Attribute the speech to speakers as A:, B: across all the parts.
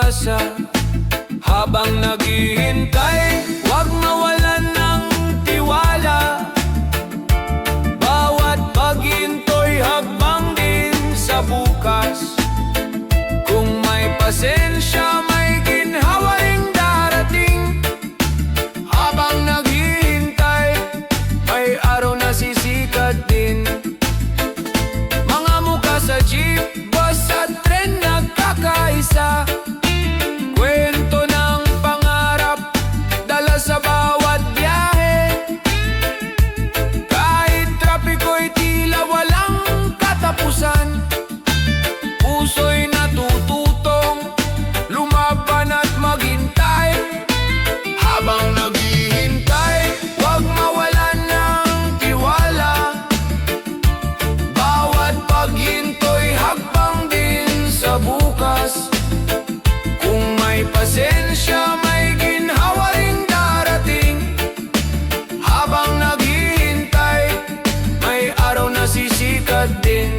A: pag-asa. Habang naghihintay, huwag mawalan ng tiwala. Bawat paghinto'y hakbang din sa bukas. Kung may pasensya, may ginhawa ring darating. Habang naghihintay, may araw na sisikat din. Mga mukha sa jeep, bus at tren nagkakaisa. Kwento ng pangarap, dala sa bawat biyahe. Kahit trapiko'y tila walang katapusan, puso'y natututong lumaban at maghintay. Habang naghihintay, huwag mawalan ng tiwala. Bawat paghinto'y hakbang din sa bukas. Kung may pasensya, may ginhawa ring darating. Habang naghihintay, may araw na sisikat din.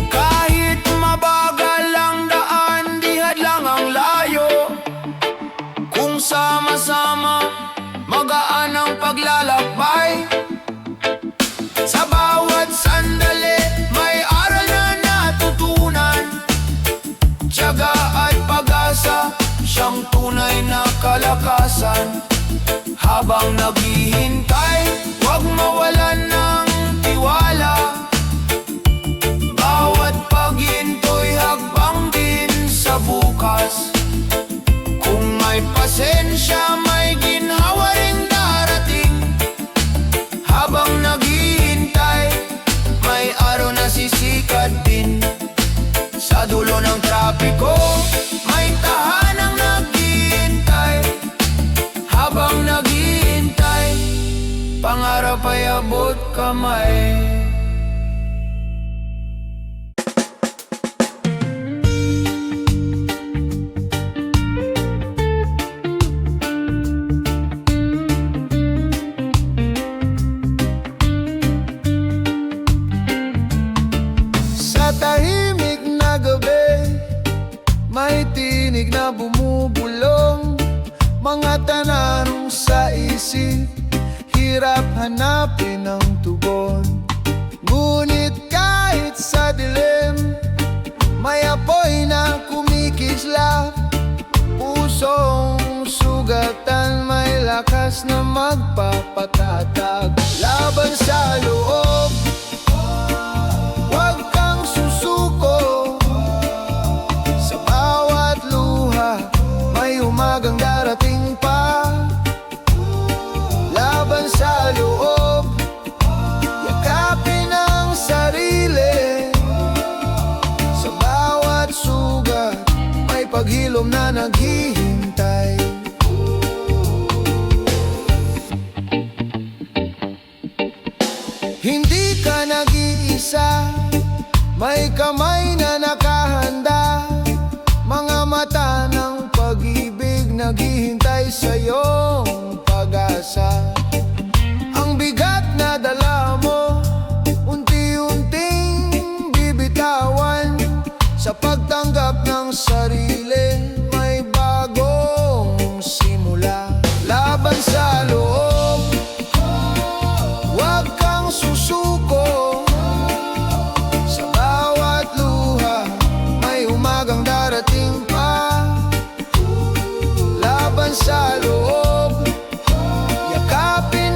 A: Kahit mabagal ang daan, di hadlang ang layo. Kung sama-sama, magaan ang paglalakbay. Sa bawat sandali, may aral na natutunan. Tiyaga at pag-asa, siyang tunay na kalakasan. Habang naghihintay, huwag mawalan ng tiwala. Bawat paghinto'y hakbang din sa bukas. Kung may pasensya, may ginhawa ring darating. Habang naghihintay, may araw na sisikat din. Sa dulo ng trapiko, may tahanang naghihintay. Habang naghihintay, pangarap ay abot kamay.
B: Sa tahimik na gabi, may tinig na bumubulong. Mga tanong sa isip, hirap hanapin ang tugon. Ngunit kahit sa dilim, may apoy na kumikislap. Pusong sugatan, may lakas na magpapatatag. Laban sa loob, huwag kang susuko. Sa bawat luha, may umagang darating pa. Laban sa loob, yakapin ang sarili. Sa bawat sugat, may paghilom na naghihintay. Hindi ka nag-iisa, may kamay na nakahanda. Mga mata ng pag-ibig naghihintay sa iyong pag-asa. Ang bigat na dala mo, unti-unting bibitawan. Sa pagtanggap ng sarili, may bagong simula. Laban sa loob, huwag kang susuko. Sa bawat luha, may umagang darating pa. Laban sa loob, yakapin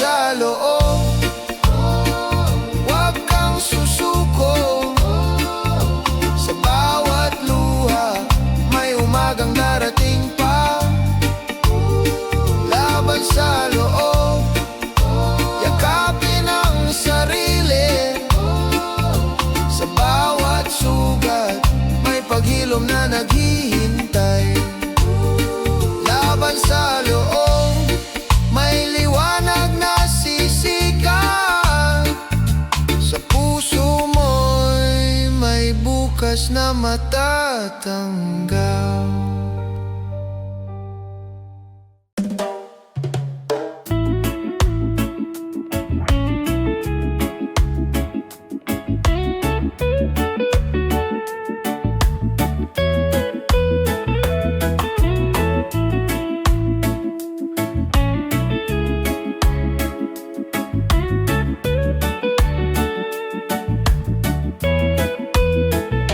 B: sa loob, huwag kang susuko. Sa bawat luha, may umagang darating pa. Laban sa loob, yakapin ang sarili. Sa bawat sugat, may paghilom na naghihintay. Laban sa loob, may liwanag na sisikat. Sa puso mo'y may bukas na matatanggap.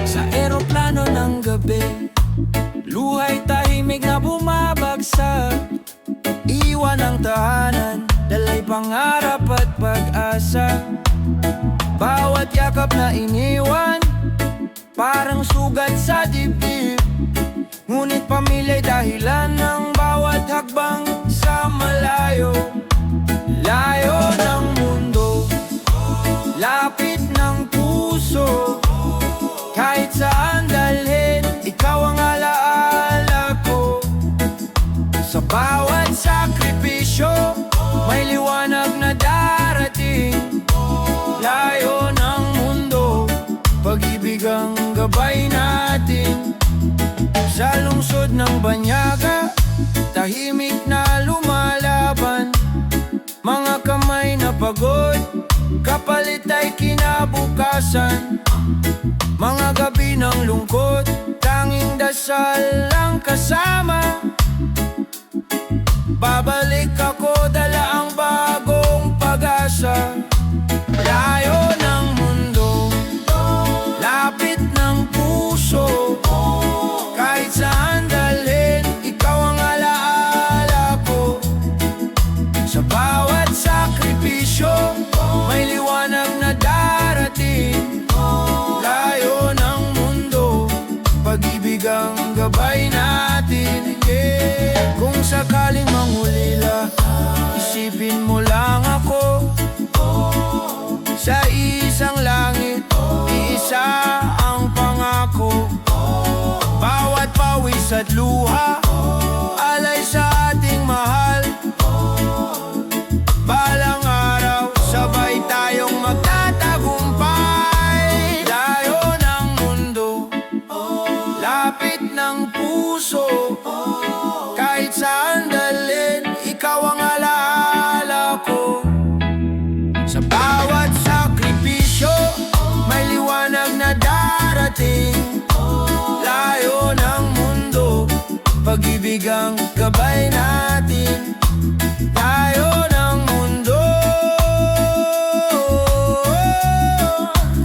C: Sa eroplano ng gabi, luhay tahimik na bumabagsak. Iwan ang tahanan, dalay pangarap at pag-asa. Bawat yakap na iniwan, parang sugat sa dibdib. Ngunit pamilya'y dahilan ng bawat hakbang sa malayo. Layo ng mundo, lapit ng puso. Kahit saan dalhin, ikaw ang alaala ko. Sa bawat sakripisyo, may liwanag na darating. Layo ng mundo, pag-ibig ang gabay natin. Sa lungsod ng banyaga, tahimik na lumalaban. Mga kamay na pagod, kapalit ay kinabukasan. Mga gabi ng lungkot, tanging dasal lang kasama. Babalik ako, dala ang bagong pag-asa. Layo ng mundo, lapit ng puso. Kahit saan dalhin, ikaw ang alaala ko. Sa bawat sakripisyo, may liwanag na darating. Layo ng mundo, pag-ibig ang gabay natin. Kung sakaling mangulila, isipin mo lang ako. Sa isang langit, iisa ang pangako. Bawat pawis at luha, alay sa ating mahal. Balang araw, sabay tayong magtatagumpay. Layo ng mundo, lapit ng puso. Kahit saan dalhin, ikaw ang alaala ko. Sa bawat sakripisyo, may liwanag na darating. Layo ng mundo, pag-ibig ang gabay natin. Layo ng mundo,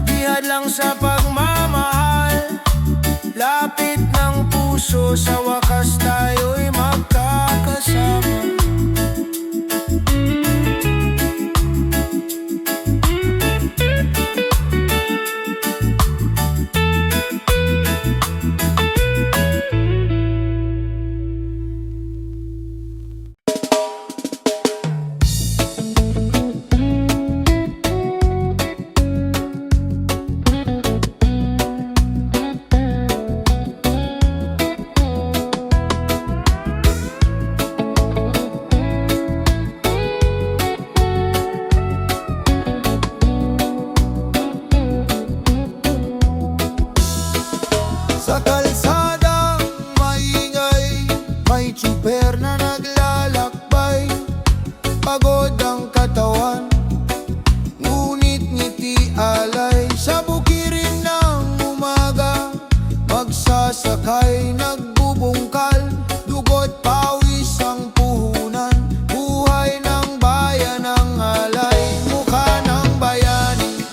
C: di hadlang sa pagmamahal. Lapit ng puso, sa wakas tayo'y magkakasama.
B: Sa kalsadang maingay, may tsuper na naglalakbay. Pagod ang katawan, ngunit ngiti alay. Sa bukirin ng umaga, magsasakay nagbubungkal. Dugot pawis ang puhunan, buhay ng bayan ang alay. Mukha ng bayani,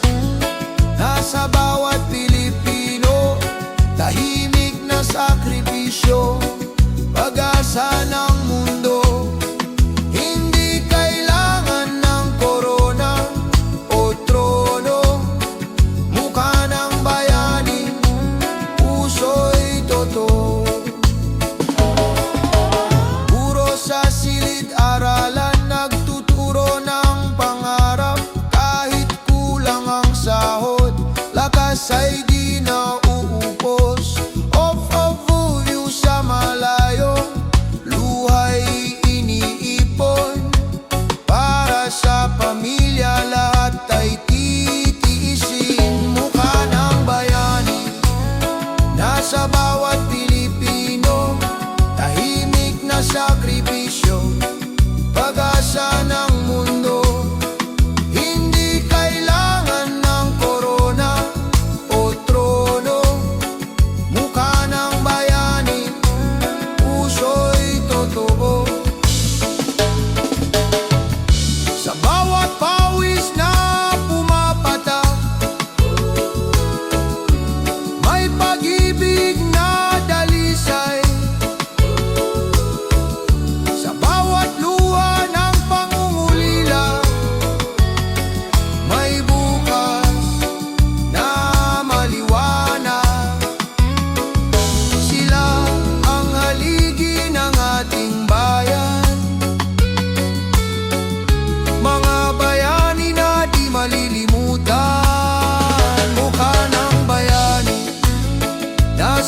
B: nasa bawat Pilipino. Tahimik na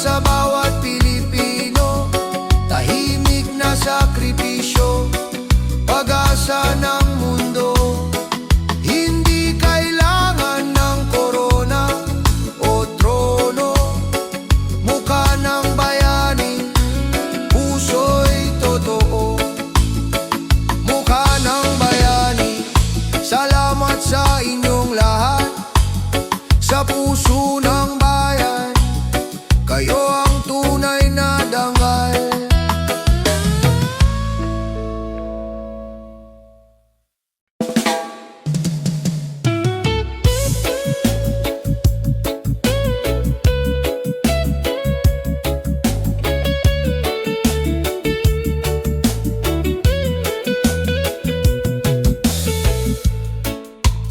B: sa bawat Pilipino, tahimik na sakripisyo, pag-asa ng mundo. Hindi kailangan ng korona o trono, mukha ng bayani, puso'y totoo. Mukha ng bayani, salamat sa inyong lahat. Sa puso ng bayan, kayo ang tunay na dangal.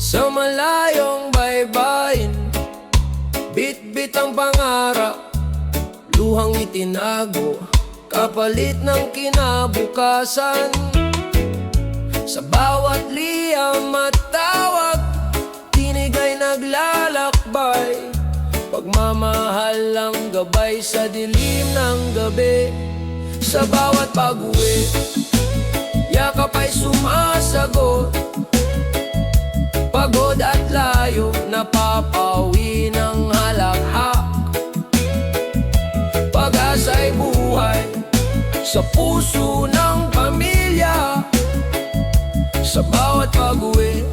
C: Sa malayong baybayin, bit-bit ang pangarap, luhang itinago, kapalit ng kinabukasan. Sa bawat liyam at tawag, tinig ay naglalakbay, pagmamahal ang gabay sa dilim ng gabi. Sa bawat pag-uwi, yakap ay sumasagot, pagod at layo, napapawi ng halakhak. Pag-asa'y buhay sa puso ng pamilya. Sa bawat pag-uwi,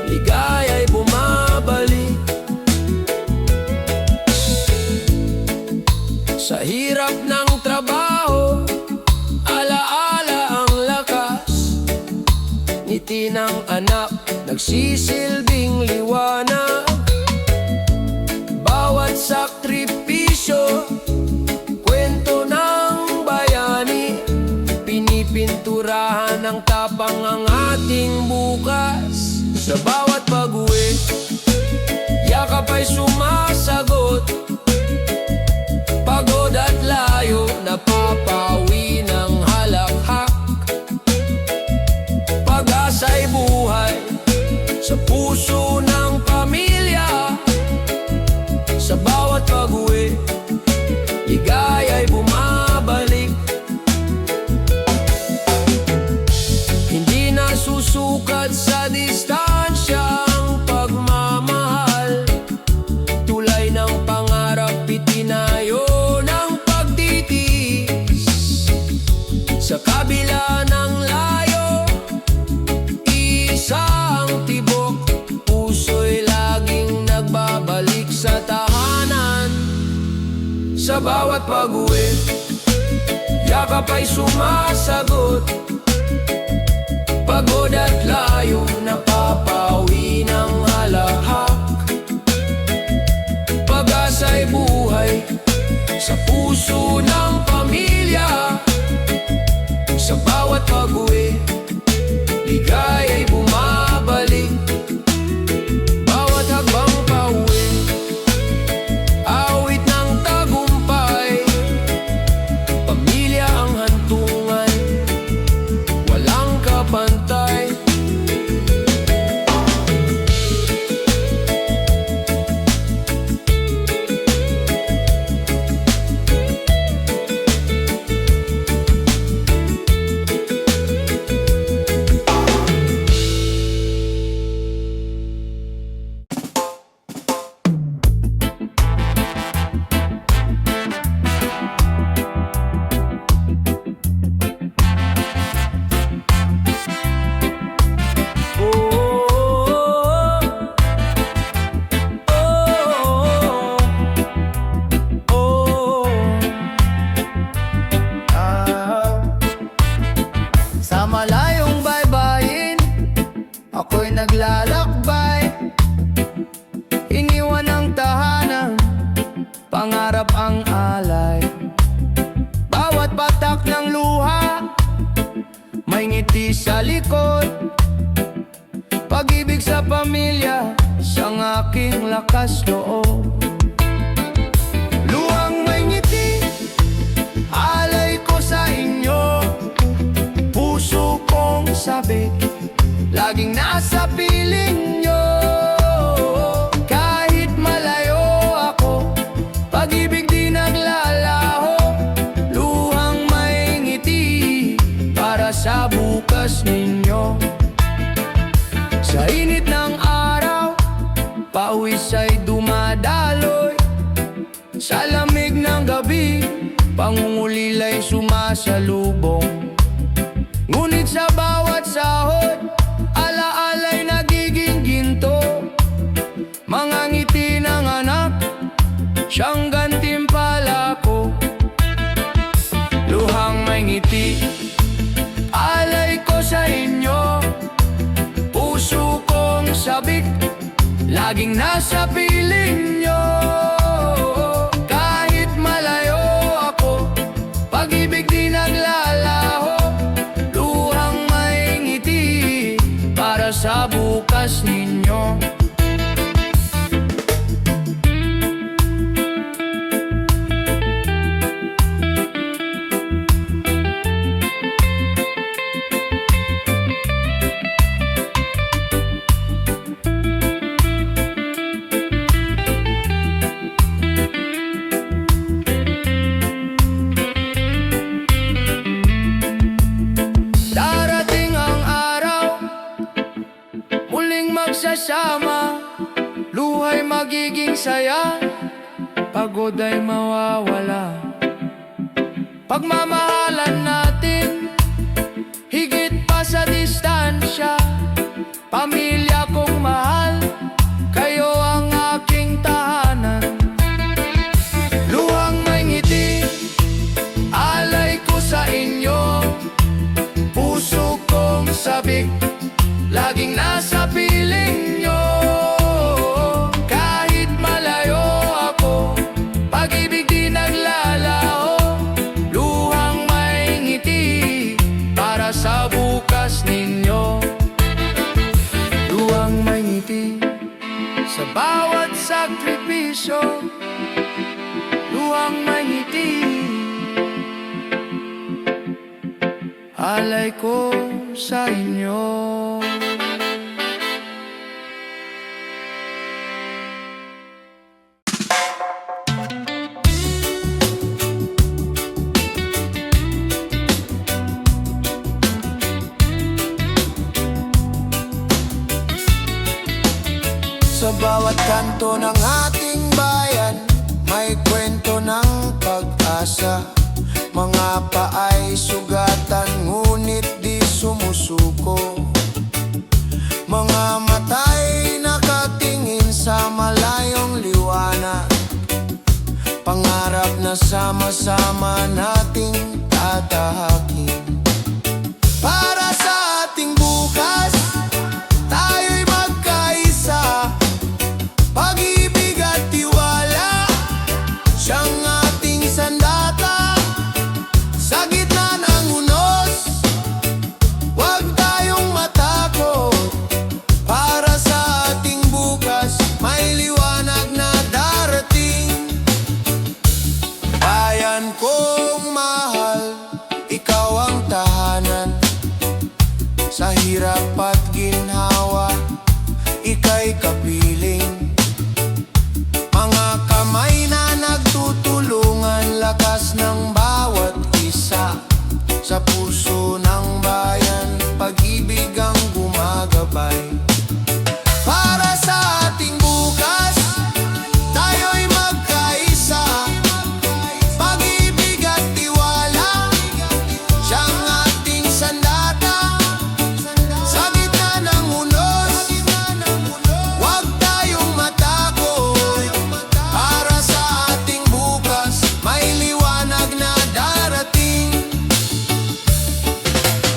C: ligaya'y bumabalik. Sa hirap ng trabaho, alaala ang lakas, ngiti ng anak, nagsisilbing liwanag. Bawat sakripisyo, kwento ng bayani, pinipinturahan ng tapang ang ating bukas. Sa bawat pag-uwi, yakap ay sumasagot, pagod at layo, napapawi ng halakhak. Pag-asa'y buhay sa puso ng pamilya. Sa bawat pag-uwi, ligaya'y bumabalik. Hindi na susukat sa distansya ang pagmamahal, tulay ng pangarap itinayo ng pagtitiis. Sa kabila ng layo, isang tibok, puso'y laging nagbabalik sa tahanan. Sa bawat pag-uwi, yakap ay sumasagot, pagod at layo, napapawi ng halakhak. Pag-asa'y buhay sa puso ng pamilya. Sa bawat pag-uwi, ligaya'y bumabalik. Bawat hakbang pauwi, awit ng tagumpay. Pamilya ang hantungan, walang kapantay.
B: Sa malayong baybayin, ako'y naglalakbay, iniwan ang tahanan, pangarap ang alay. Bawat batak ng luha, may ngiti sa likod, pag-ibig sa pamilya, siyang aking lakas loob. Luwang may ngiti, alay ko sa inyo, puso kong sabik, laging nasa piling nyo. Kahit malayo ako, pag-ibig di naglalakbay.
C: bukas ninyo. Sa init ng araw, pawis ay dumadaloy. Sa lamig ng gabi, pangungulila'y sumasalubong. Ngunit sa bawat sahod, alaala'y nagiging ginto. Mga ngiti ng anak, siyang gantimpala ko. Luhang may ngiti, alay ko sa inyo. Puso kong sabik, laging nasa piling nyo. Kahit malayo ako, pag-ibig di naglalaho. Luhang may ngiti, para sa bukas ninyo. Darating ang araw, muling magsasama. Luhay magiging saya, pagod ay mawawala. Pagmamahalan natin, higit pa sa distansya. Pamilya kong mahal, kayo ang aking tahanan. Luhang may ngiti, alay ko sa inyo. Puso kong sabik, laging nasa piling nyo. Kahit malayo ako, pag-ibig di naglalaho. Luhang may ngiti, para sa bukas ninyo. Luhang may ngiti, sa bawat sakripisyo. Luhang may ngiti, alay ko sa inyo.
B: Sa bawat kanto ng ating bayan, may kwento ng pag-asa. Mga paay sugatan, ngunit di sumusuko. Mga mata'y nakatingin sa malayong liwanag. Pangarap na sama-sama nating tatahakin. Para sa ating bukas, tayo'y magkaisa. Pag-ibig at tiwala, siyang ating sandata. Sa gitna ng unos, huwag tayong matakot. Para sa ating bukas, may liwanag na darating. Bayan kong mahal, ikaw ang tahanan. Sa hirap at ginhawa, ika'y kapiling. Mga kamay na nagtutulungan, lakas ng bawat isa. Sa puso ng bayan, pag-ibig ang gumagabay. Para sa ating bukas, tayo'y magkaisa. Pag-ibig at tiwala, siyang ating sandata. Sa gitna ng unos, huwag tayong matakot. Para sa ating bukas, may liwanag na darating.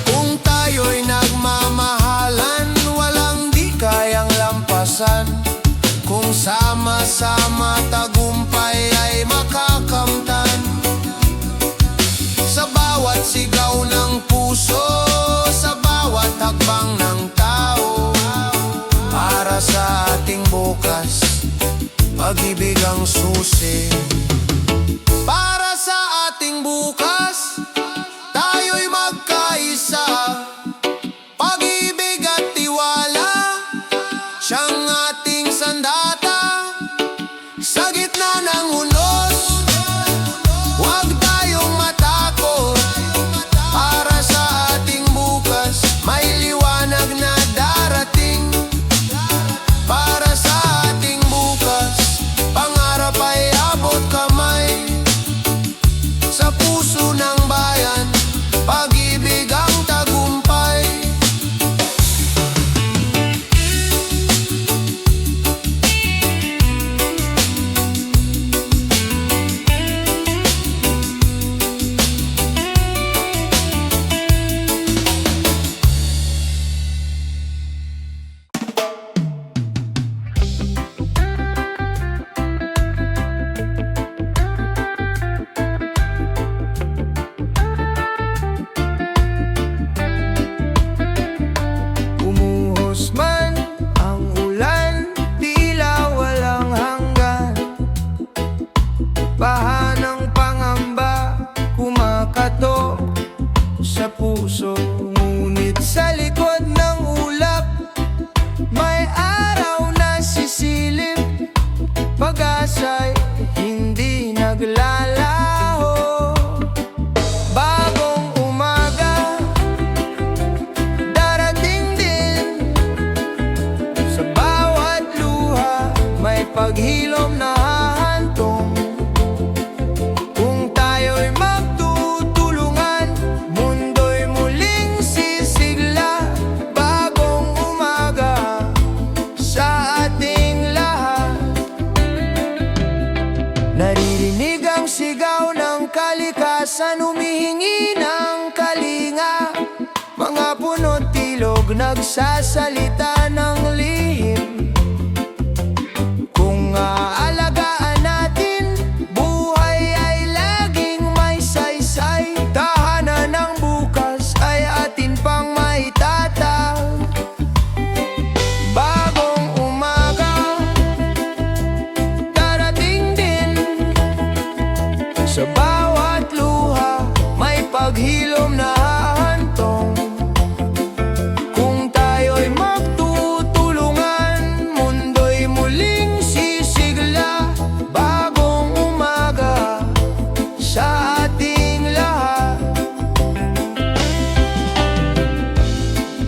B: Kung tayo'y nagmamahalan, walang di kayang lampasan. Kung sama-sama, tagumpay ay makakamtan. Sa bawat sigaw ng puso, sa bawat hakbang ng tao. Para sa ating bukas, pag-ibig ang susi. Para sa ating bukas, tayo'y magkaisa. Pag-ibig at tiwala, siyang ating sandata. Sa gitna ng unos, huwag tayong matakot. Para sa ating bukas, Baha ng pangamba kumakatok sa puso, ngunit sa likod ng ulap may araw na sisilip. Pag-asa'y hindi naglalaho. Bagong umaga darating din. Sa bawat luha may paghilom na hahantong. Kung tayo'y magtutulungan, mundo'y muling sisigla. Bagong umaga sa ating lahat. Naririnig ang sigaw ng kalikasan, humihingi ng kalinga. Mga puno't ilog nagsasalita ng lihim. Kung aalagaan natin, buhay ay laging may saysay. Tahanan ng bukas ay atin pang maitatag. Bagong umaga darating din. Sa bawat luha may paghilom na hahantong. Kung tayo'y magtutulungan, mundo'y muling sisigla. Bagong umaga sa ating lahat.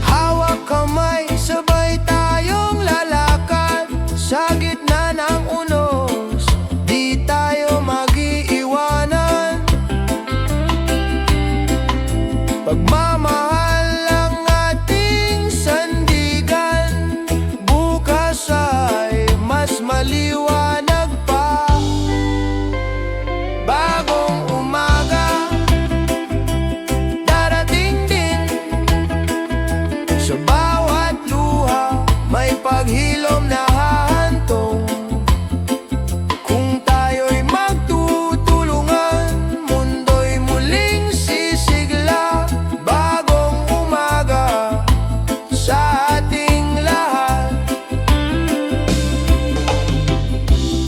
B: Hawak kamay, sabay tayong lalakad. Sa gitna ng unos, di tayo mag-iiwanan. Pagmamahal ang ating sandigan. Bukas ay mas maliwanag pa. Bagong umaga darating din. Sa bawat luha may paghilom na hahantong. Kung tayo'y magtutulungan, mundo'y muling sisigla. Bagong umaga sa ating lahat.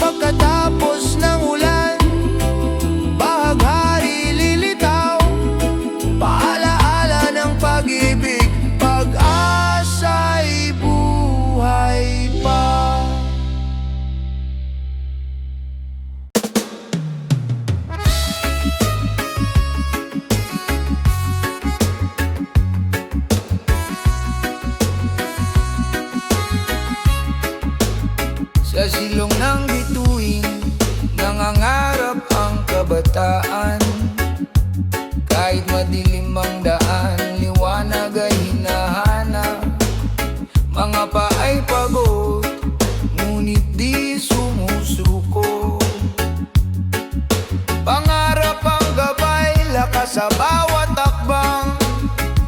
B: Pagkatapos ng ulan, bahaghari lilitaw. Paalaala ng pag-ibig, pag-asa'y buhay pa. Sa silong ng bituin, nangangarap ang kabataan. Kahit madilim ang daan, liwanag ay hinahanap. Mga paay pagod, ngunit di sumusuko. Pangarap ang gabay, lakas sa bawat takbang.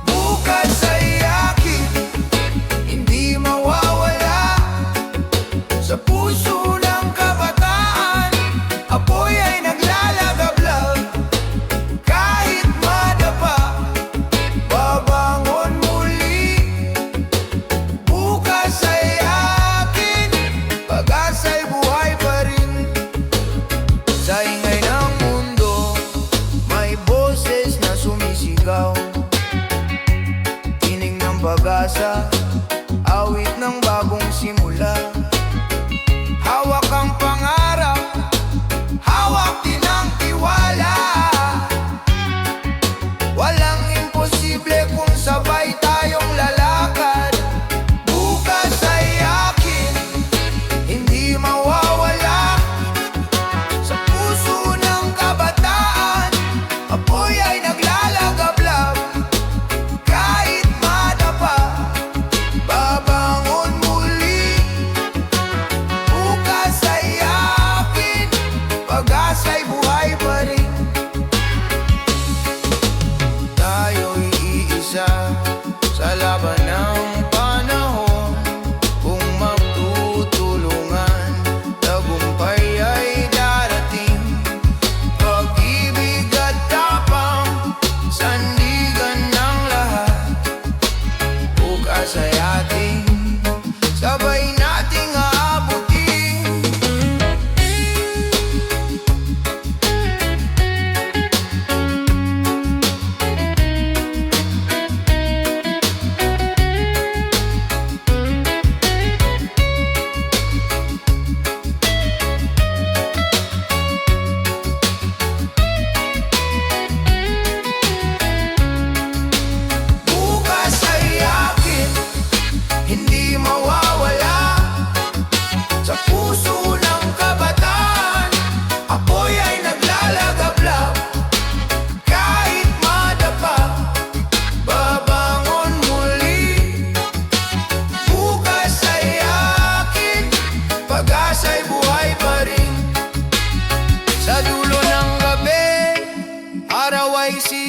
B: Bukas ay akin, hindi mawawala. Sa puso ng kabataan, apoy ay naglalagablab. Kahit madapa, babangon muli. Bukas ay akin, pag-asa'y buhay pa rin. Sa ingay ng mundo, may boses na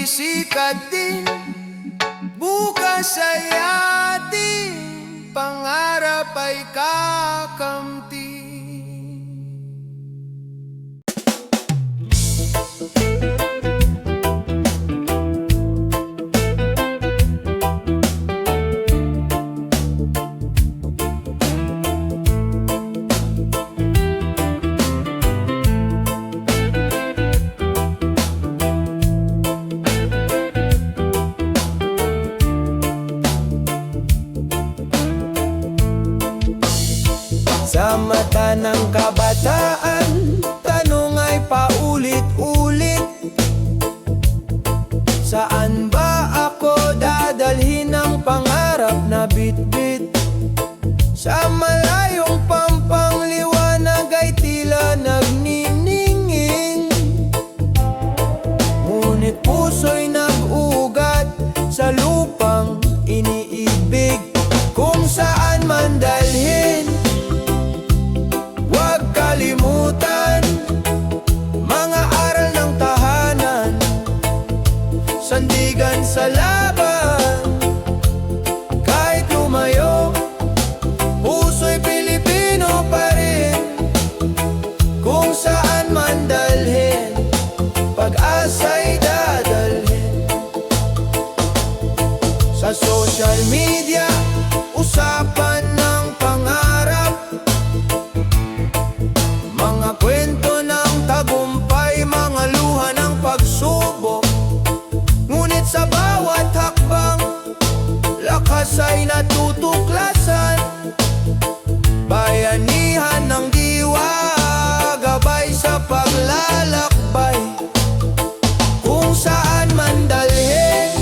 B: sisikat din. Bukas ay ating pangarap ay kakamti. Sa mata ng kabataan, tanong ay paulit-ulit. Saan ba ako dadalhin ang pangarap na bitbit? Sa malayong pampangliwanag ay tila nagniningin. Ngunit puso'y nag-ugat sa lupang iniibig. Kung saan man dalhin, huwag kalimutan mga aral ng tahanan, sandigan sa laban. Kahit lumayo, puso'y Pilipino pa rin. Kung saan man dalhin, pag-asa'y dadalhin. Sa social media, usapan ng pangarap, mga kwento ng tagumpay, mga luha ng pagsubok. Ngunit sa bawat hakbang, lakas ay natutuklasan. Bayanihan ng diwa, gabay sa paglalakbay. Kung saan man dalhin,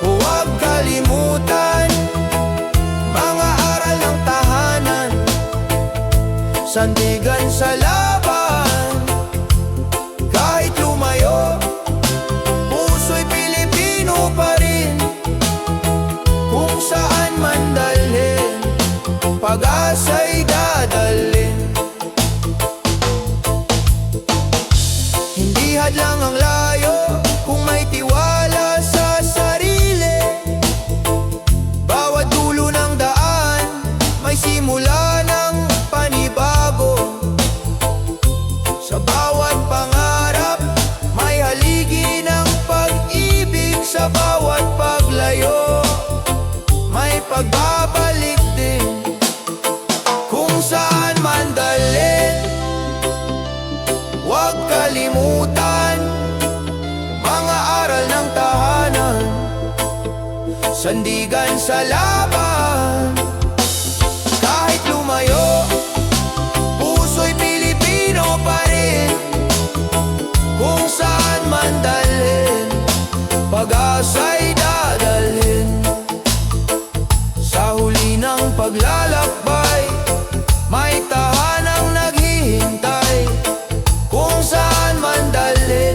B: huwag kalimutan mga aral ng tahanan, sandigan sa laban. Kahit lumayo, puso'y Pilipino pa rin. Kung saan man dalhin, pag-asa'y dadalhin. Hindi hadlang ang layo kung may tiwala sa sarili. Bawat dulo ng daan, may simula ng panibago. Sa bawat pangarap, may haligi ng pag-ibig. Sa bawat paglayo, may pagbabalik din. Kung saan man dalhin, huwag kalimutan mga aral ng tahanan, sandigan sa laban. Kahit lumayo, puso'y Pilipino pa rin. Kung saan man dalhin, pag-asa'y dadalhin. Sa huli ng paglalakbay, may tahanang naghihintay. Kung saan man dalhin,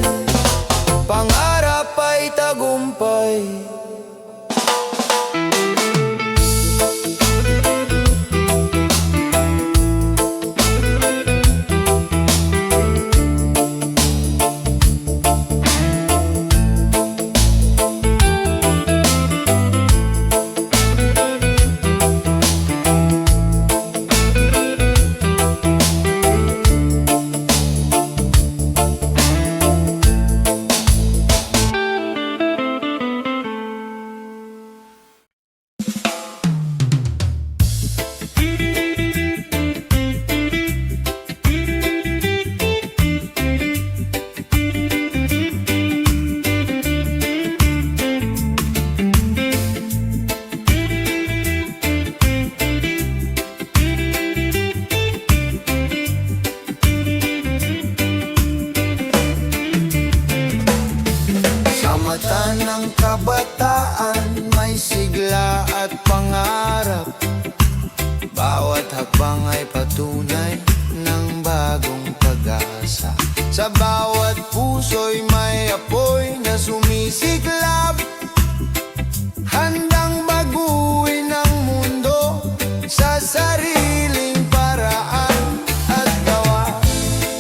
B: pangarap ay tagumpay. mata ng kabataan, may sigla at pangarap. Bawat hakbang ay patunay ng bagong pag-asa. Sa bawat puso'y may apoy na sumisiklab, handang baguhin ang mundo sa sariling paraan at gawa.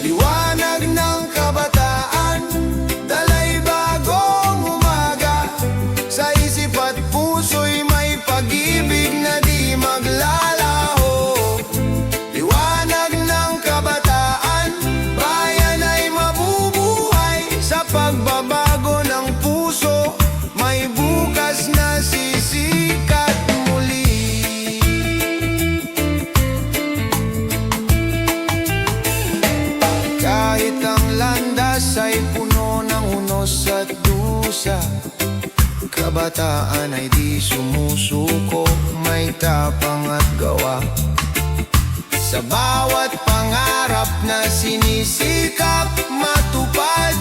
B: Liwanag ng kabataan, dala'y bago Kahit ang landas ay puno ng unos at dusa, kabataan ay di sumusuko, may tapang at gawa. Sa bawat pangarap na sinisikap matupad,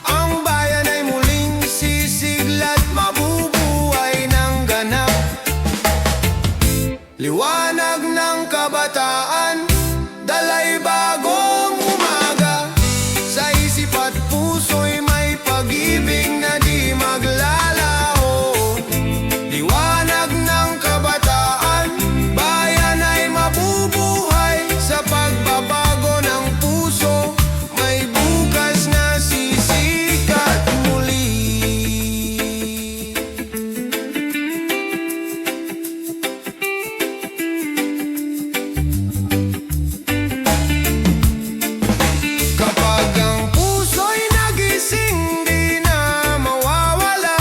B: ang bayan ay muling sisigla't mabubuhay ng ganap. Liwanag ng kabataan, dalay bagong umaga. Sa isip at puso'y may pag-ibig na di maglalaho. Liwanag ng kabataan, bayan ay mabubuhay. Sa pagbabago ng puso, may bukas na sisikat muli. Kapag ang puso'y nagising, di na mawawala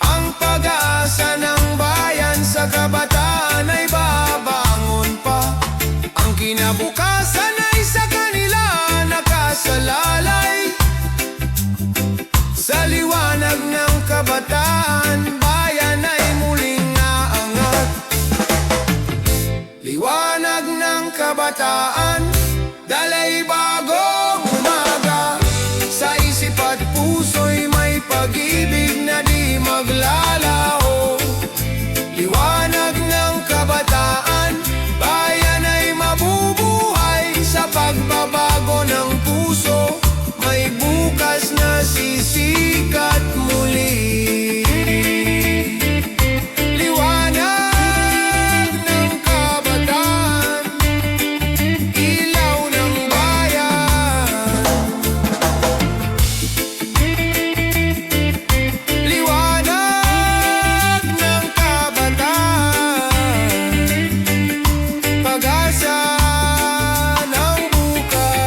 B: ang pag-asa ng bayan. Sa kabataan ay babangon pa, ang kinabukasan ay sa kanila nakasalalay. Sa liwanag ng kabataan, bayan ay muling aangat. Liwanag ng kabataan, dalay bagong umaga. Sa isip at puso'y may pag-ibig na di maglalaho. Liwanag ng kabataan, bayan ay mabubuhay. Sa pagbabago ng puso, may bukas na sisikat muli. Liwanag ng kabataan, ilaw ng bayan. Liwanag ng kabataan, pag-asa ng bukas.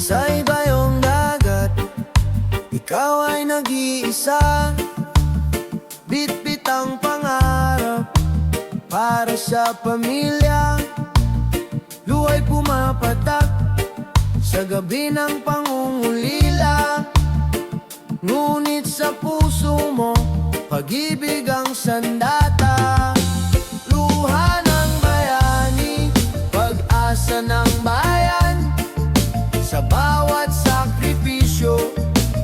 B: Sa ibayong dagat, ikaw ay nag-iisa. Bitbit ang pangarap para sa pamilya. Luhay pumapatak sa gabi ng pangungulila. Ngunit sa puso mo, pag-ibig ang sandata. Luha ng bayani, pag-asa ng bayan. Sa bawat sakripisyo,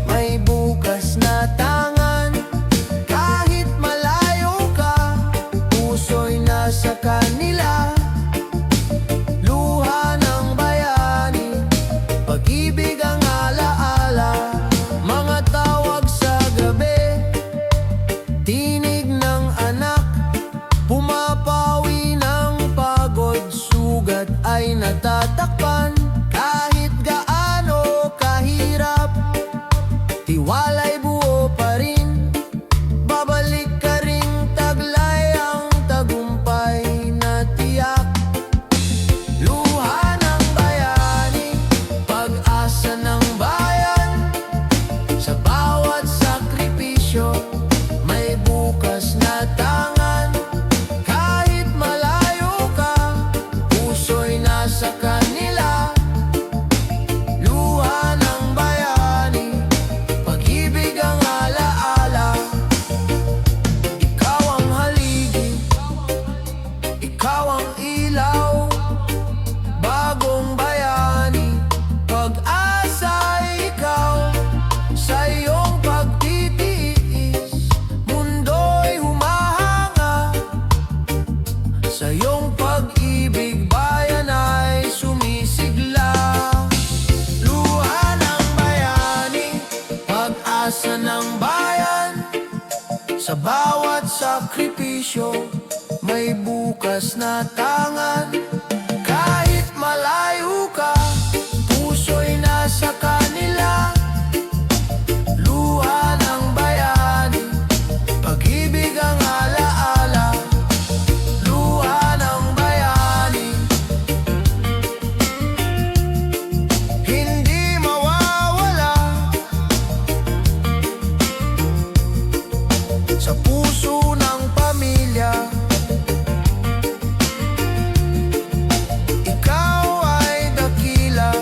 B: may bukas na tangan. Kahit malayo ka, puso'y nasa kanila. Luha ng bayani, pag-ibig ang alaala. Mga tawag sa gabi, tinig ng anak. Pumapawi ng pagod, sugat ay natatakpan. Kahit gaano kahirap, tiwala'y buo pa rin. Babalik ka ring taglay ang tagumpay na tiyak. Luha ng bayani, pag-asa ng bayan. Sa bawat sakripisyo, may bukas na tangan. Kahit malayo ka, puso'y nasa kanila. Sa bawat sakripisyo, may bukas na tangan. Kahit malayo ka, puso'y nasa kanila. Luha ng bayani, pag-ibig ang alaala. Luha ng bayani, hindi mawawala sa puso ng pamilya. Ikaw ay dakila.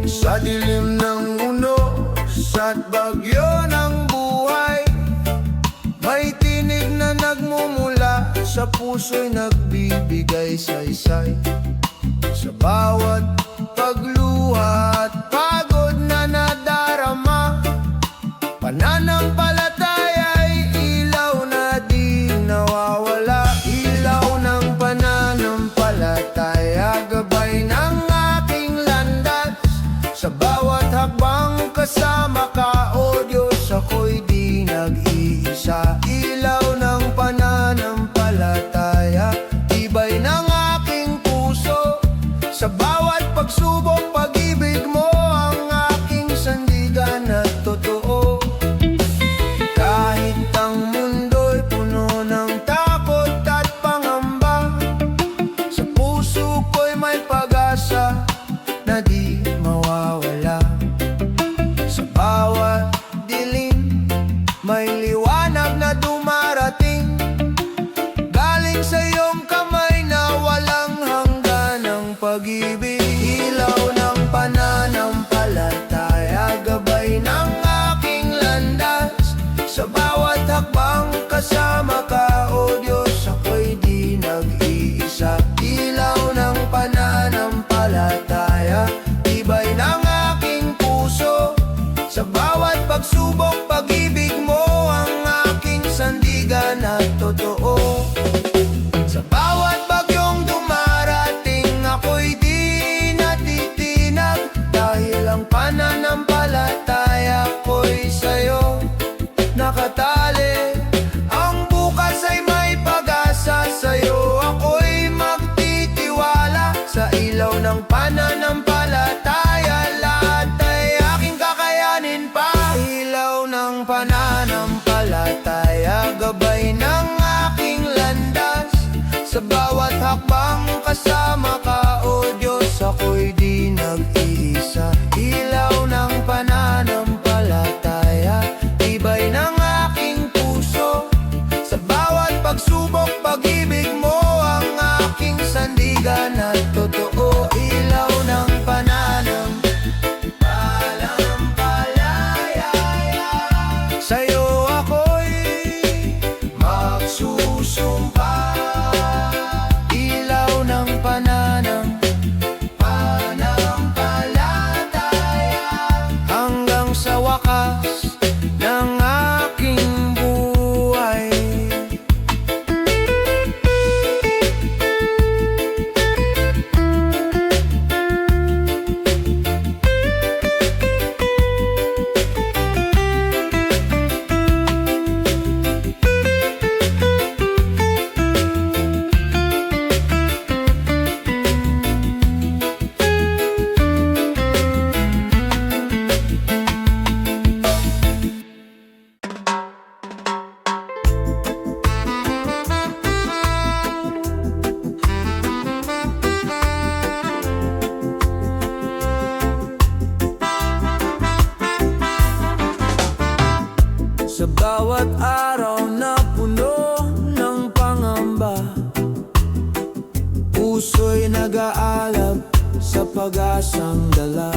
B: Sa dilim ng unos at bagyo ng buhay, may tinig na nagmumula sa puso'y nagbibigay saysay. Sa bawat pagluha at pagod na nadarama, pananampalataya'y ilaw na di nawawala. Ilaw ng pananampalataya, gabay ng aking landas. Sa bawat hakbang kasama ka, o Diyos, ako'y di nag-iisa. Ilaw ng pananampalataya, tibay ng aking puso. Sa bawat pagsubok, pag-ibig mo ang aking sandigan at totoo. Kahit ang mundo'y puno ng takot at pangamba, sa puso ko'y may pag-asa na di mawawala. Sa bawat dilim, may liwanag na dumarating, galing sa iyong kamay na walang hanggan ng pag-ibig. Ilaw ng pananampalataya, gabay ng aking landas. Sa bawat hakbang kasama ka, o Diyos, ako'y di nag-iisa. Ilaw ng pananampalataya, tibay ng aking puso. Sa bawat pagsubok, pag-ibig mo ang aking sandigan at totoo. Sa bawat bagyong dumarating, ako'y di natitinag, dahil ang pananampalataya ko'y sa'yo nakatali. Ang bukas ay may pag-asa, sa'yo ako'y magtitiwala. Sa ilaw ng pananampalataya, lahat ay aking kakayanin pa. Ilaw ng pananampalataya, gabay ng aking landas. Sa bawat hakbang kasama ka, o Diyos, ako'y di nag-iisa. Ilaw ng pananampalataya, tibay ng aking puso. Sa bawat pagsubok, pag-ibig mo ang aking sandigan at totoo. Ilaw ng pananampalataya, sa'yo ako'y magsusumpa. Ilaw ng pananampalataya, hanggang sa wakas ng aking buhay. Sa bawat araw na puno ng pangamba, puso'y nag-aalab sa pag-asang dala.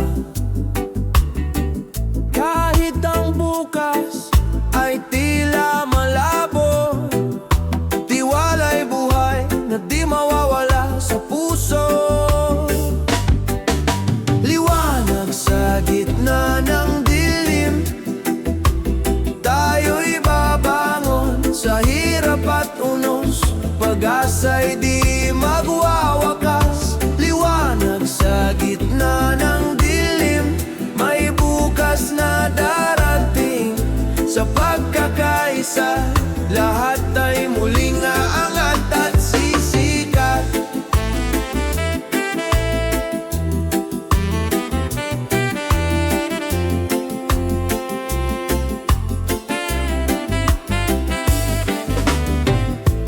B: bukas ay tila malabo. Tiwala'y buhay na di mawawala sa puso. Liwanag sa gitna ng dilim, tayo'y babangon sa hirap at unos. Pag-asa'y di magwawakas. Liwanag sa gitna ng dilim, may bukas na darating. Sa pagkakaisa, lahat ay muling aangat at sisikat.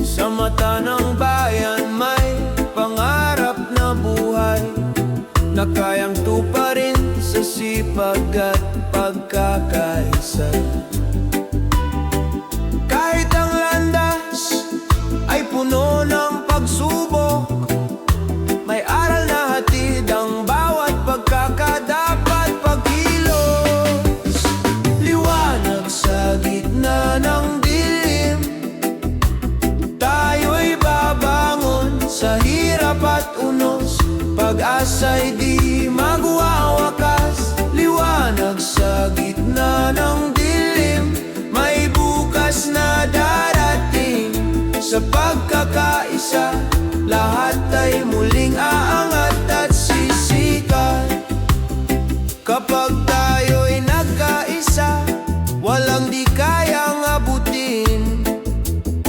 B: Sa mata ng bayan may pangarap na buhay na kayang tuparin sa sipag at pagkakaisa. Kahit ang landas ay puno ng pagsubok, may aral na hatid ang bawat pagkakadapat pagkilos. Liwanag sa gitna ng dilim, tayo'y babangon sa hirap at unos. Pag-asa'y di magwawakas. Liwanag sa gitna ng dilim, may bukas na darating. Sa pagkakaisa, lahat ay muling aangat at sisikat. Kapag tayo'y nagkaisa, walang di kayang abutin.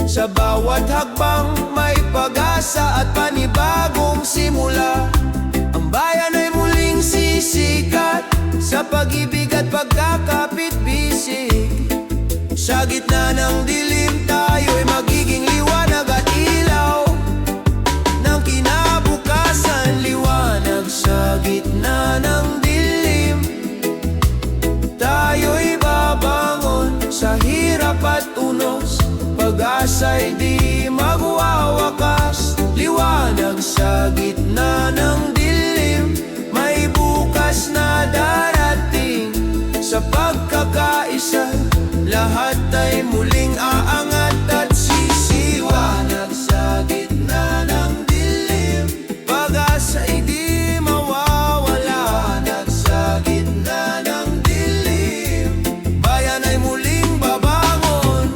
B: Sa bawat hakbang may pag-asa at panibagong simula. Ang bayan ay muling sisikat sa pag-ibig at pagkakapit-bisig. Sa gitna ng dilim, tayo'y magiging liwanag at ilaw ng kinabukasan. Liwanag sa gitna ng dilim, tayo'y babangon sa hirap at unos. Pag-asa'y di magwawakas. Liwanag sa gitna ng dilim, may bukas na darating. Sa pagkakaisa, lahat ay muling aangat at sisiwanag. Sa gitna ng dilim, pag-asa'y di mawawala. Liwanag sa gitna ng dilim, bayan ay muling babangon.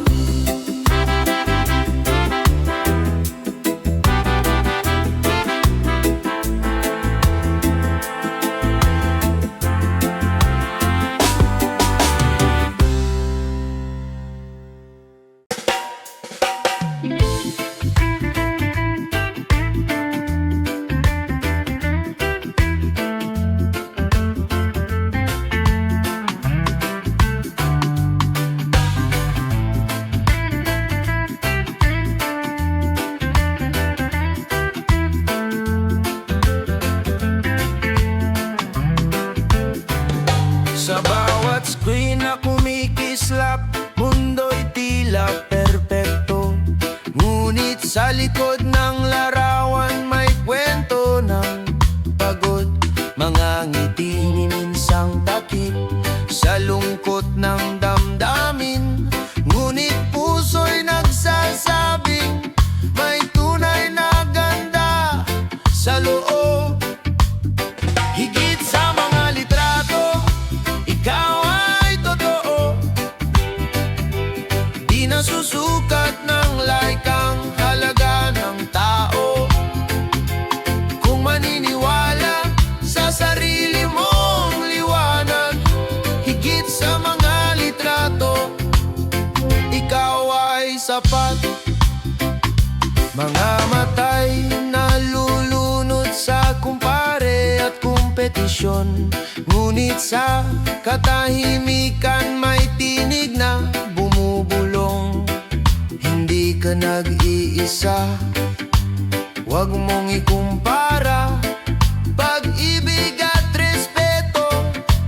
B: Sa bawat screen na kumikislap, mundo'y tila perpekto. Ngunit sa likod ng larawan may kwento ng pagod. Mga ngiti ni minsang takip sa lungkot ng damdamin. Ngunit puso'y nagsasabing may tunay na ganda sa loob. Higit sa mga litrato, ikaw ay totoo. Di nasusukat ng like ang halaga ng tao. Kung maniniwala sa sarili mong liwanag, higit sa mga litrato, ikaw ay sapat. Mga matay nalulunod sa kumpare at kompetisyon. Ngunit sa katahimikan may tinig na bumubulong. Hindi ka nag-iisa, huwag mong ikumpara. Pag-ibig at respeto,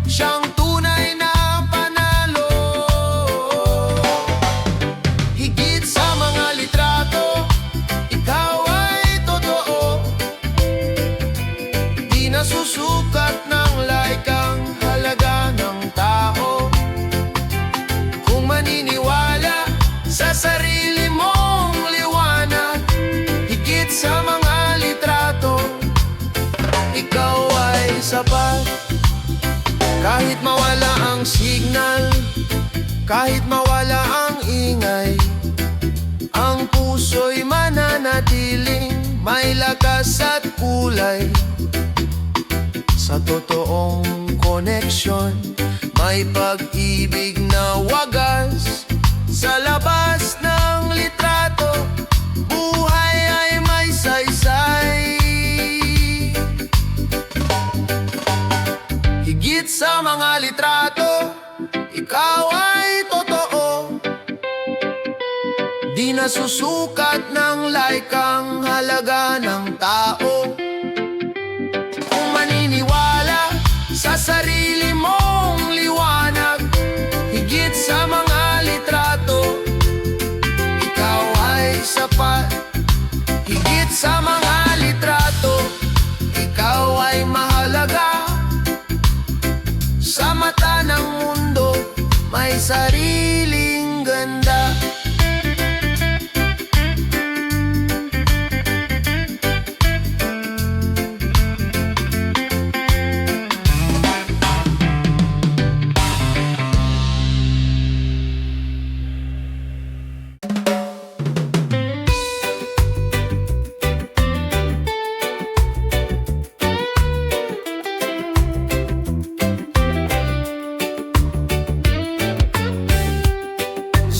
B: siyang tunay na panalo. Higit sa mga litrato, ikaw ay totoo. Di nasusukat ng like ang halaga ng tao. Kahit mawala ang ingay, ang puso'y mananatiling may lakas at kulay. Sa totoong koneksyon, may pag-ibig na wagas. Sa labas ng litrato, buhay ay may saysay. Higit sa mga litrato, ikaw ay totoo. Di nasusukat ng like ang halaga ng tao. Kung maniniwala sa sarili mong liwanag, higit sa mga litrato, ikaw ay sapat. Higit sa mga litrato, ikaw ay mahalaga. Sa mata ng mundo, may sariling ganda.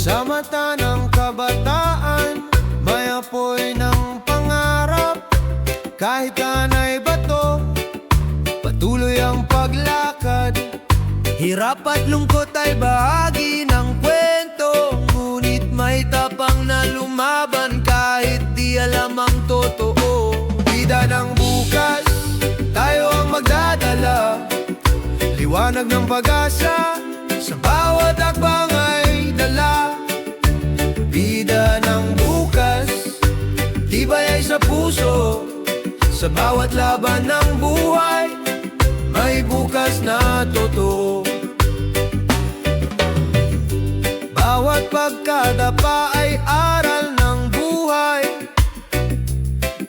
B: Sa mata ng kabataan, may apoy ng pangarap. Kahit kanay bato, patuloy ang paglakad. Hirap at lungkot ay bahagi ng kwento, ngunit may tapang na lumaban kahit di alam ang totoo. Bida ng bukas, tayo ang magdadala. Liwanag ng pag-asa, sa bawat akbang ay dala. Bida ng bukas, tibay ay sa puso. Sa bawat laban ng buhay, may bukas na totoo. Bawat pagkadapa ay aral ng buhay.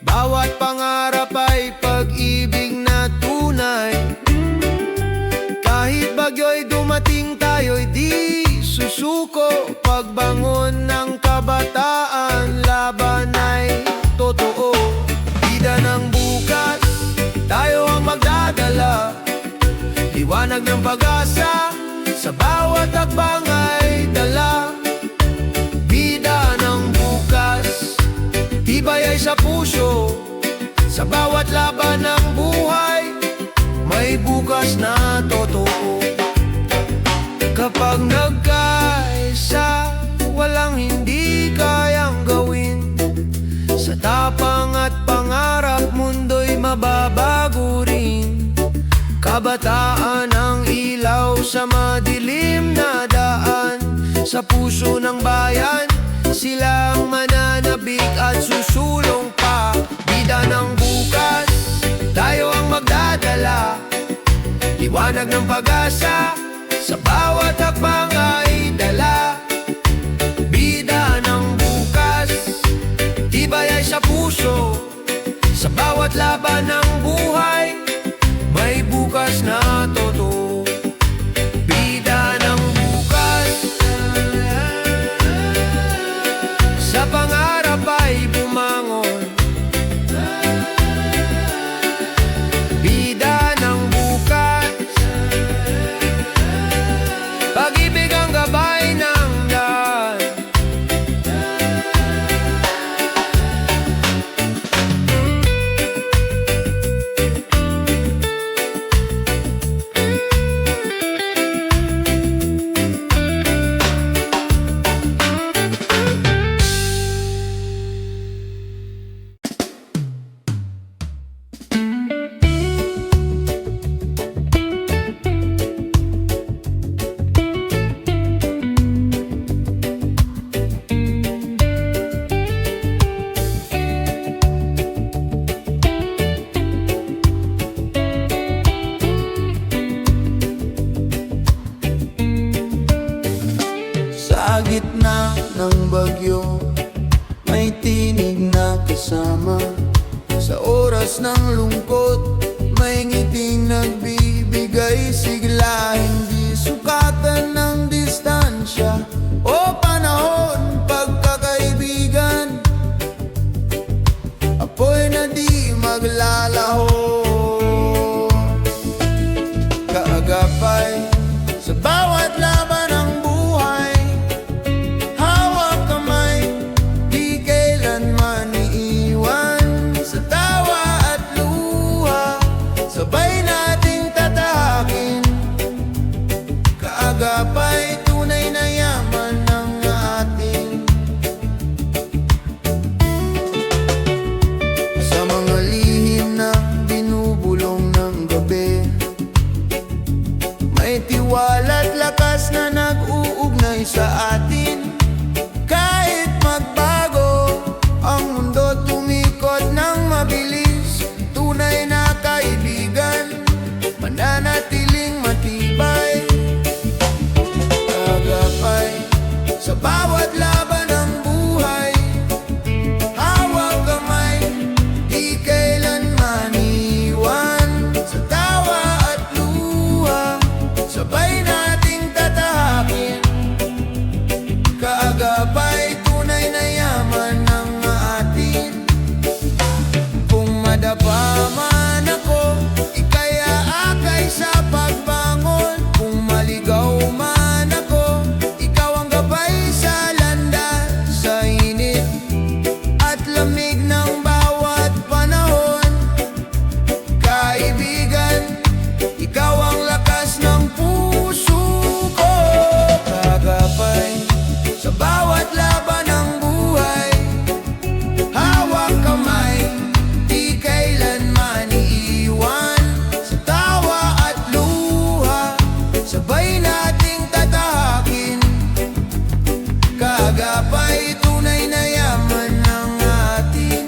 B: Bawat pangarap ay pag-ibig na tunay. Kahit bagyo'y dumating, tayo'y di susuko. Pagbangon ng kabataan, laban ay totoo. Bida ng bukas, tayo ang magdadala. Liwanag ng pag-asa, sa bawat akbang ay dala. Bida ng bukas, tibay ay sa puso. Sa bawat laban ng buhay, may bukas na totoo. Kapag nagkaisa, walang hindi kayang gawin. Sa tapang at pangarap, mundo'y mababago rin. Kabataan ang ilaw sa madilim na daan. Sa puso ng bayan, silang mananabik at susulong pa. Bida ng bukas, tayo ang magdadala. Liwanag ng pag-asa, sa bawat hakbang ay dala. Bida ng bukas, tibay ay sa puso. Sa bawat laban ng buhay, may bukas na totoo. Bida ng bukas, sa pangarap ay bumangon. Bida ng bukas, pag-ibig ang gabay ng lahat. Sa gitna ng bagyo, may tinig na kasama. Sa oras ng lungkot, may ngiting nagbibigay sigla. Hindi sukatan ng distansya, Kaagapay, tunay na yaman ng atin. Sa mga lihim na binubulong ng gabi, may tiwala't lakas na nag-uugnay sa atin. Kahit magbago ang mundo, tumikot ng mabilis, tunay na kaibigan mananatiling matibay. Kaagapay sa bawat laban ng buhay, hawak kamay, di kailanman iwan. Sa tawa at luha, sabay nating tatahakin. Kaagapay, tunay na yaman ng atin. Kung madapa man ako, ika'y aakay sa pagbangon. Kung maligaw man ako, ikaw ang gabay sa landas. Sa init at lamig ng bawat panahon, kaibigan, ikaw ang lakas ng puso ko. Kaagapay sa bawat laban ng buhay, hawak kamay, di kailanman iiwan. Sa tawa at luha, sabay nating tatahakin. Kaagapay, tunay na yaman ng atin.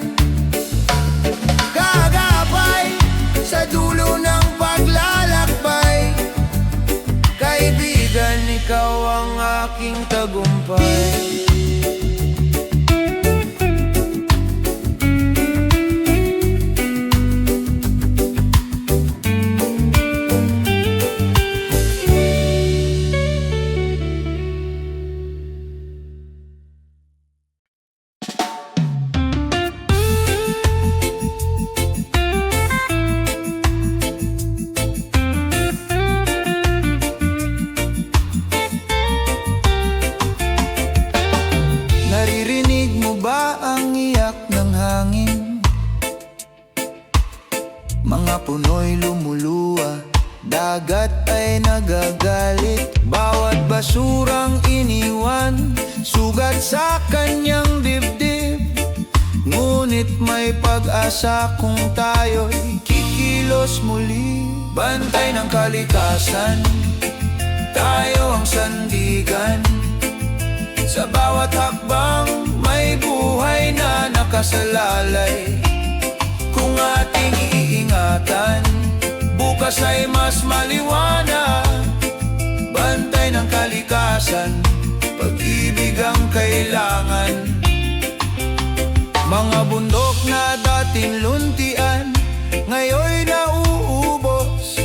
B: Kaagapay sa dulo ng paglalakbay, kaibigan, ikaw ang aking tagumpay. Naririnig mo ba ang iyak ng hangin? Mga puno'y lumuluwa, dagat ay nagagalit. Bawat basurang iniwan, sugat sa kanyang dibdib. Ngunit may pag-asa kung tayo'y kikilos muli. Bantay ng kalikasan, tayo ang sandigan. Sa bawat hakbang, may buhay na nakasalalay. Kung ating iingatan, bukas ay mas maliwanag. Bantay ng kalikasan, pag-ibig ang kailangan. Mga bundok na dating luntian, ngayon'y nauubos.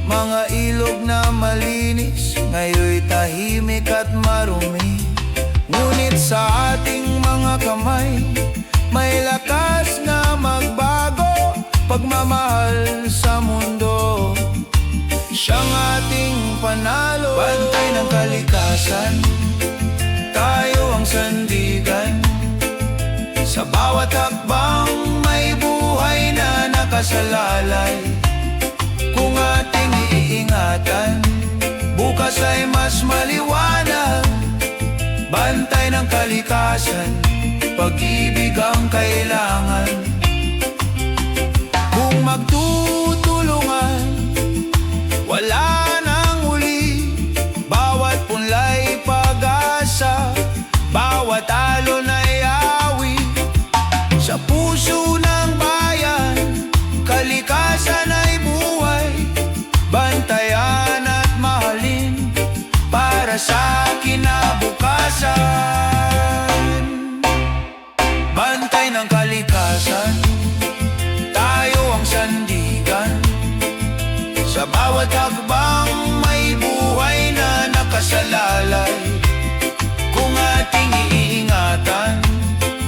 B: Mga ilog na malinis, ngayon'y tahimik at marumi. Ngunit sa ating mga kamay, may lakas na magbago. Pagmamahal sa mundo, siyang ating panalo. Bantay ng kalikasan, tayo ang sandigan. Sa bawat hakbang, may buhay na nakasalalay. Kung ating iingatan, bukas ay mas maliwanag. Bantay ng kalikasan, pag-ibig ang kailangan. Kung magtutulungan, wala nang huli. Bawat punlay pag-asa, bawat alon ay awi. Sa puso ng bayan, kalikasan ay buhay. Bantayan at mahalin para sa kinabukasan. Bantay ng kalikasan, tayo ang sandigan. Sa bawat hakbang, may buhay na nakasalalay. Kung ating iingatan,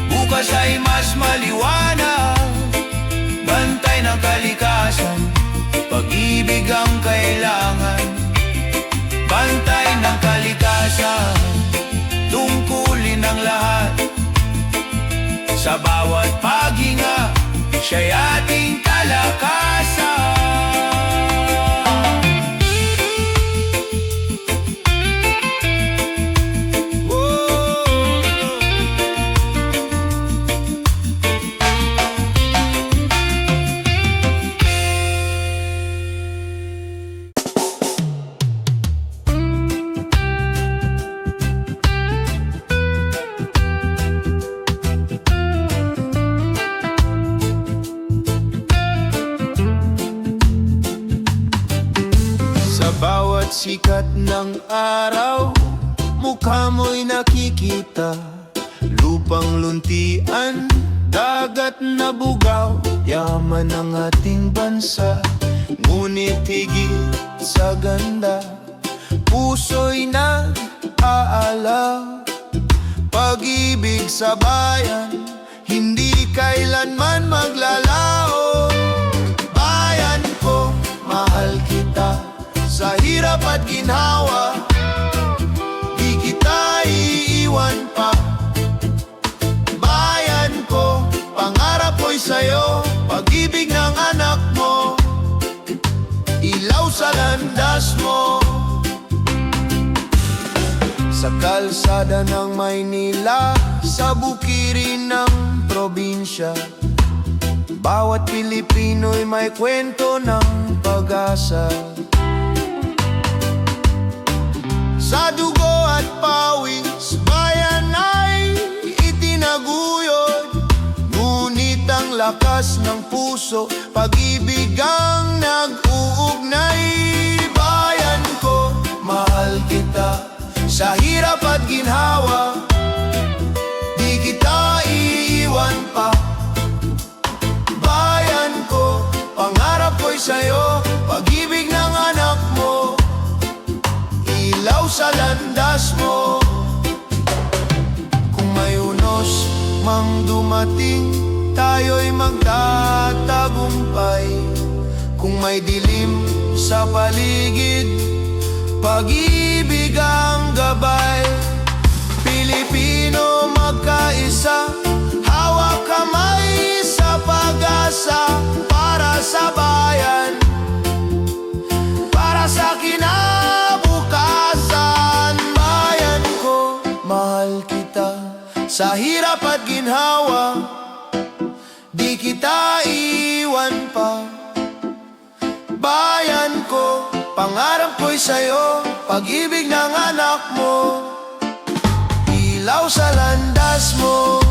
B: bukas ay mas maliwanag. Bantay ng kalikasan, pag-ibig ang kailangan. Bantay ng kalikasan, tungkulin ang lahat. Sa bawat paghinga, siya'y ating kalakasan. sikat ng araw, mukha mo'y nakikita. Lupang luntian, dagat na bugaw, yaman ang ating bansa. Ngunit higit sa ganda, puso'y nag-aalaw. Pag-ibig sa bayan, hindi kailanman maglalaho. Bayan ko, mahal kita, sa hirap at ginhawa, di kita iiwan pa. Bayan ko, pangarap ko'y sa'yo, pag-ibig ng anak mo, ilaw sa landas mo. Sa kalsada ng Maynila, sa bukirin ng probinsya, bawat Pilipino'y may kwento ng pag-asa. Sa dugo at pawis, bayan ay itinaguyod. Ngunit ang lakas ng puso, pag-ibig ang nag-uugnay. Bayan ko, mahal kita, sa hirap at ginhawa, di kita iiwan pa. Bayan ko, pangarap ko'y sa'yo, pag-ibig ng anak mo, ilaw sa landas mo. Kung may unos mang dumating, tayo'y magtatagumpay. Kung may dilim sa paligid, pag-ibig ang gabay. Pilipino magkaisa, hawak kamay sa pag-asa. Para sa bayan, para sa kinabukasan. Bayan ko, mahal kita, sa hirap at ginhawa, di kita iwan pa. Bayan ko, pangarap ko'y sa'yo, pag-ibig ng anak mo, ilaw sa landas mo.